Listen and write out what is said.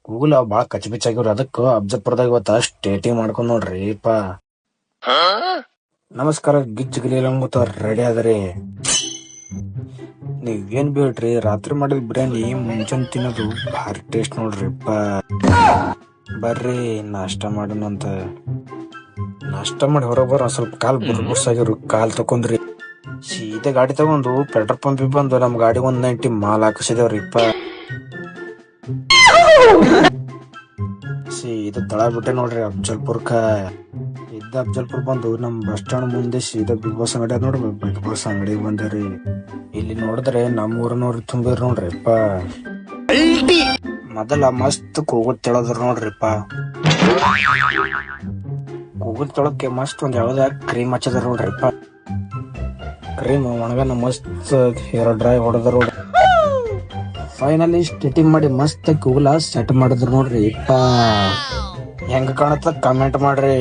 Google ಬಾಳ ಕಚ್ಬಿಚ್ಚಾಗಿವ್ರಿ, ಅದಕ್ಕ ಅಬ್ಜರ್ಪುರದಾಗ ಇವತ್ತ ಸ್ಟೇಟಿಂಗ್ ಮಾಡ್ಕೊಂಡ್ ನೋಡ್ರಿ ಪಾ. ನಮಸ್ಕಾರ, ಗಿಜ್ಜ್ ಗಿಲಿಯಂಗುತ್ತ ರೆಡಿ ಆದ್ರಿ. ನೀವೇನ್ ಬಿಡ್ರಿ, ರಾತ್ರಿ ಮಾಡಿದ ಬಿರಿಯಾನಿ ಮುಂಜಾನೆ ತಿನ್ನೋದು ಭಾರಿ ಟೇಸ್ಟ್ ನೋಡ್ರಿಪ್ಪ. ಬರ್ರಿ ನಾಷ್ಟ ಮಾಡೋಣಂತ. ನಾಷ್ಟ ಮಾಡಿ ಹೊರಗೆ ಬರೋ ಸ್ವಲ್ಪ ಕಾಲ್ ಬುರ್ಬುರ್ಸಾಗಿರು, ಕಾಲ್ ತಕೊಂಡ್ರಿ ಸೀದಾ ಗಾಡಿ ತಗೊಂಡು ಪೆಟ್ರೋಲ್ ಪಂಪ್ ಬಂದು ನಮ್ ಗಾಡಿ 190 ಮಾಲ್ ಹಾಕಿಸಿದೇವ್ರಿಪ್ಪ. ಸೀದಾ ತಳ ಬಿಟ್ಟೆ ನೋಡ್ರಿ ಅಫ್ಜಲ್ಪುರ್ಕ. ಅಫ್ಜಲ್ಪುರ್ ಬಂದು ನಮ್ ಬಸ್ ಸ್ಟಾಂಡ್ ಮುಂದೆ ಸೀದಾ ಬಿಗ್ ಬಾಸ್ ಅಂಗಡಿ ಅದ ನೋಡ್ರಿ, ಬಿಗ್ ಬಾಸ್ ಅಂಗಡಿಗೆ ಬಂದೇರಿ. ಇಲ್ಲಿ ನೋಡಿದ್ರೆ ನಮ್ಮೂರನವ್ರು ತುಂಬಿರ್ ನೋಡ್ರಿಪ್ಪ. ಮೊದಲ ಮಸ್ತ್ ಕೂಗುದ್ ತೆಳದ್ರ ನೋಡ್ರಿಪ್ಪ. ಕೂಗುದ್ ತೊಳಕ್ಕೆ ಮಸ್ತ್ ಒಂದ್ ಯಾವ್ದ ಕ್ರೀಮ್ ಹಚ್ಚದ್ರ ನೋಡ್ರಿಪ್ಪ. ಕ್ರೀಮ್ ಒಣಗನ ಮಸ್ತ್ ಹೇರ್ ಡ್ರೈ ಹೊಡೆದ್ರ ನೋಡ್ರಿ. ಫೈನಲಿ ಸ್ಟಿಚಿಂಗ್ ಮಾಡಿ ಮಸ್ತ್ ಕೂಗಲ ಸೆಟ್ ಮಾಡಿದ್ರು ನೋಡ್ರಿ. ಹೆಂಗ ಕಾಣತ್ತ ಕಮೆಂಟ್ ಮಾಡ್ರಿ.